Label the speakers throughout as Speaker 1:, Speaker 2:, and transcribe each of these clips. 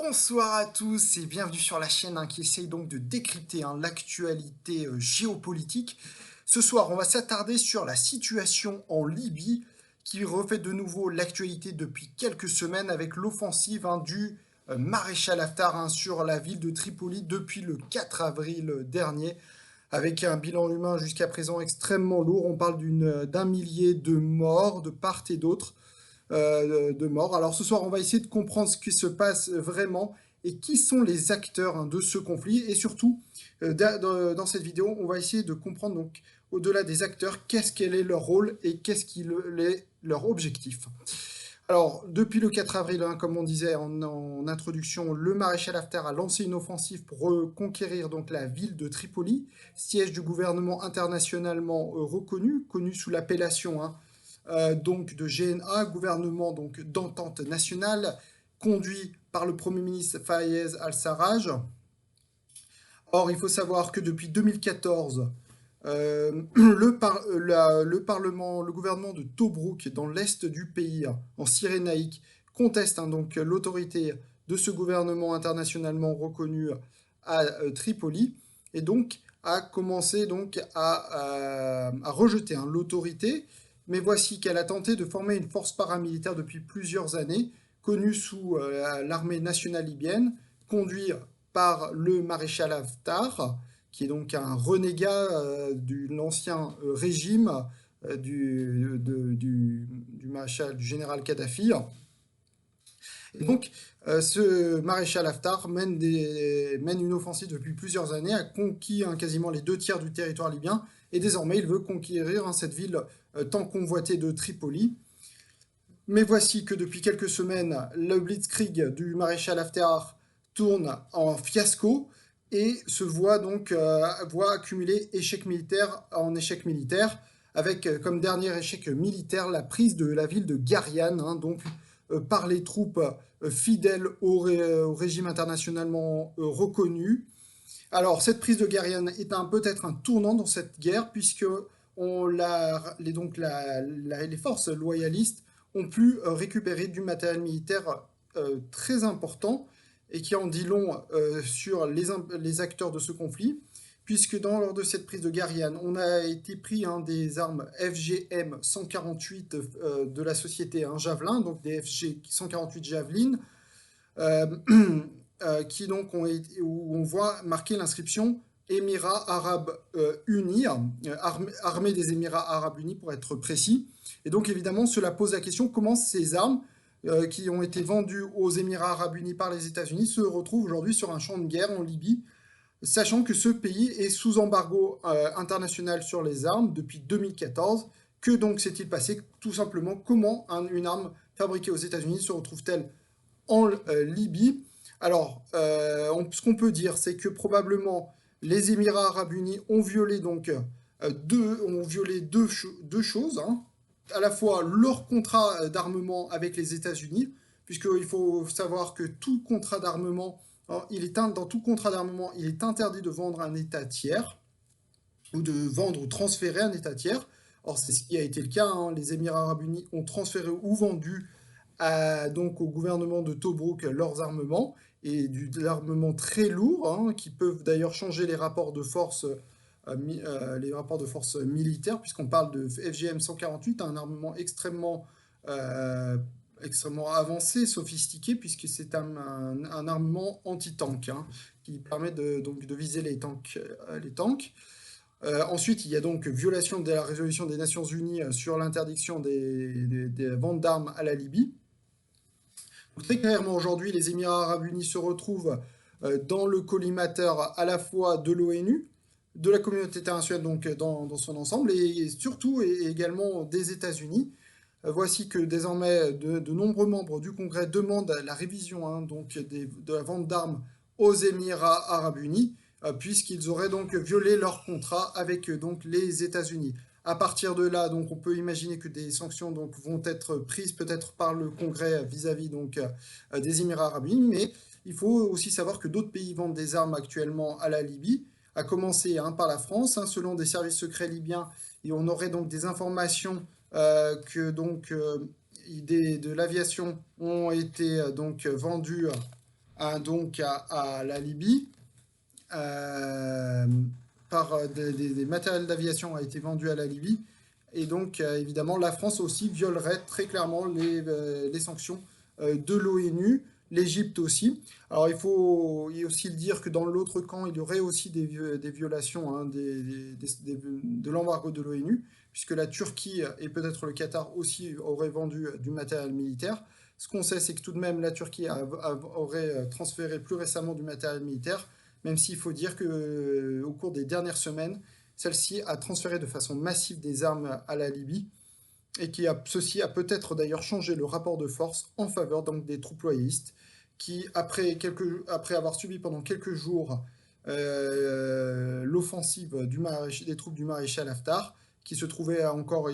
Speaker 1: Bonsoir à tous et bienvenue sur la chaîne qui essaye donc de décrypter l'actualité géopolitique. Ce soir, on va s'attarder sur la situation en Libye qui refait de nouveau l'actualité depuis quelques semaines avec l'offensive du maréchal Haftar sur la ville de Tripoli depuis le 4 avril dernier avec un bilan humain jusqu'à présent extrêmement lourd. On parle d'un millier de morts de part et d'autre. De morts. Alors ce soir, on va essayer de comprendre ce qui se passe vraiment et qui sont les acteurs de ce conflit. Et surtout, dans cette vidéo, on va essayer de comprendre donc au-delà des acteurs, quel est leur rôle et qu'est-ce est leur objectif. Alors, depuis le 4 avril, comme on disait en introduction, le maréchal Haftar a lancé une offensive pour reconquérir donc la ville de Tripoli, siège du gouvernement internationalement reconnu, connu sous l'appellation donc de GNA, gouvernement donc d'entente nationale, conduit par le Premier ministre Fayez al-Sarraj. Or, il faut savoir que depuis 2014, le gouvernement de Tobrouk, dans l'est du pays, en Cyrénaïque, conteste donc l'autorité de ce gouvernement internationalement reconnu à Tripoli, et donc a commencé donc à rejeter l'autorité. Mais voici qu'elle a tenté de former une force paramilitaire depuis plusieurs années, connue sous l'armée nationale libyenne, conduite par le maréchal Haftar, qui est donc un renégat de l'ancien régime du maréchal, du général Kadhafi. Et donc, ce maréchal Haftar mène une offensive depuis plusieurs années, a conquis quasiment les 2 tiers du territoire libyen, et désormais il veut conquérir cette ville tant convoitée de Tripoli. Mais voici que depuis quelques semaines, le blitzkrieg du maréchal Haftar tourne en fiasco et se voit donc accumuler échec militaire en échec militaire, avec comme dernier échec militaire la prise de la ville de Gariane, donc par les troupes fidèles au régime internationalement reconnu. Alors cette prise de Gariane est peut-être un tournant dans cette guerre, puisque les forces loyalistes ont pu récupérer du matériel militaire très important et qui en dit long sur les acteurs de ce conflit, puisque lors de cette prise de Gariane, on a été pris des armes FGM 148 de la société Javelin, donc des FG 148 Javelin, qui donc où on voit marquer l'inscription Émirats Arabes Unis, armée des Émirats Arabes Unis pour être précis. Et donc évidemment, cela pose la question comment ces armes qui ont été vendues aux Émirats Arabes Unis par les États-Unis se retrouvent aujourd'hui sur un champ de guerre en Libye, sachant que ce pays est sous embargo international sur les armes depuis 2014. Que donc s'est-il passé? Tout simplement, comment une arme fabriquée aux États-Unis se retrouve-t-elle en Libye? Alors, ce qu'on peut dire, c'est que probablement les Émirats Arabes Unis ont violé donc deux choses, à la fois leur contrat d'armement avec les États-Unis, puisqu'il faut savoir que tout contrat d'armement, dans tout contrat d'armement, il est interdit de vendre à un État tiers, ou de vendre ou transférer à un État tiers. Or, c'est ce qui a été le cas. Les Émirats Arabes Unis ont transféré ou vendu donc au gouvernement de Tobrouk leurs armements, et de l'armement très lourd, qui peuvent d'ailleurs changer les rapports de force militaires, puisqu'on parle de FGM 148, un armement extrêmement avancé, sophistiqué, puisque c'est un armement anti-tank, qui permet donc de viser les tanks. Ensuite, il y a donc violation de la résolution des Nations Unies sur l'interdiction des ventes d'armes à la Libye. Donc, très clairement, aujourd'hui, les Émirats Arabes Unis se retrouvent dans le collimateur à la fois de l'ONU, de la communauté internationale donc dans son ensemble, et surtout et également des États-Unis. Voici que désormais de nombreux membres du Congrès demandent la révision donc de la vente d'armes aux Émirats Arabes Unis, puisqu'ils auraient donc violé leur contrat avec donc les États-Unis. À partir de là, donc, on peut imaginer que des sanctions donc, vont être prises peut-être par le Congrès vis-à-vis donc, des Émirats Arabes Unis, mais il faut aussi savoir que d'autres pays vendent des armes actuellement à la Libye, à commencer par la France, selon des services secrets libyens, et on aurait donc des informations que donc, de l'aviation ont été donc vendues donc à la Libye. Euh, des matériels d'aviation a été vendu à la Libye. Et donc, évidemment, la France aussi violerait très clairement les sanctions de l'ONU, l'Égypte aussi. Alors, il faut aussi le dire que dans l'autre camp, il y aurait aussi des violations hein, de l'embargo de l'ONU, puisque la Turquie et peut-être le Qatar aussi auraient vendu du matériel militaire. Ce qu'on sait, c'est que tout de même, la Turquie aurait transféré plus récemment du matériel militaire, même s'il faut dire que, au cours des dernières semaines, celle-ci a transféré de façon massive des armes à la Libye et ceci a peut-être d'ailleurs changé le rapport de force en faveur donc, des troupes loyalistes qui, après avoir subi pendant quelques jours l'offensive des troupes du maréchal Haftar, qui se trouvait encore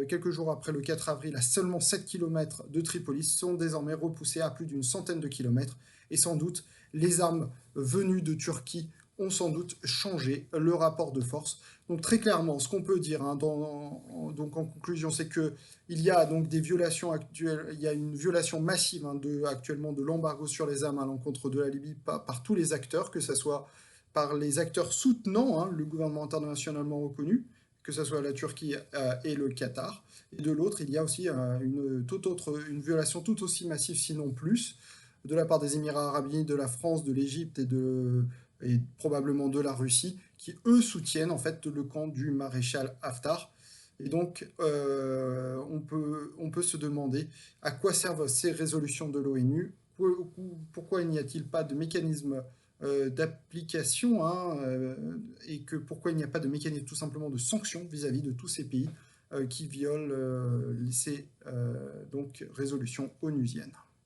Speaker 1: quelques jours après le 4 avril à seulement 7 km de Tripolis, sont désormais repoussés à plus d'une centaine de kilomètres. Et sans doute, les armes venues de Turquie ont sans doute changé le rapport de force. Donc très clairement, ce qu'on peut dire hein, donc en conclusion, c'est que il y a donc des violations actuelles, il y a une violation massive hein, actuellement de l'embargo sur les armes à l'encontre de la Libye par tous les acteurs, que ce soit par les acteurs soutenant hein, le gouvernement internationalement reconnu, que ce soit la Turquie et le Qatar. Et de l'autre, il y a aussi une violation tout aussi massive, sinon plus, de la part des Émirats arabes unis, de la France, de l'Égypte et probablement de la Russie, qui eux soutiennent en fait le camp du maréchal Haftar. Et donc, on peut se demander à quoi servent ces résolutions de l'ONU, pourquoi il n'y a-t-il pas de mécanisme d'application hein, et pourquoi il n'y a pas de mécanisme tout simplement de sanction vis-à-vis de tous ces pays qui violent ces donc, résolutions onusiennes.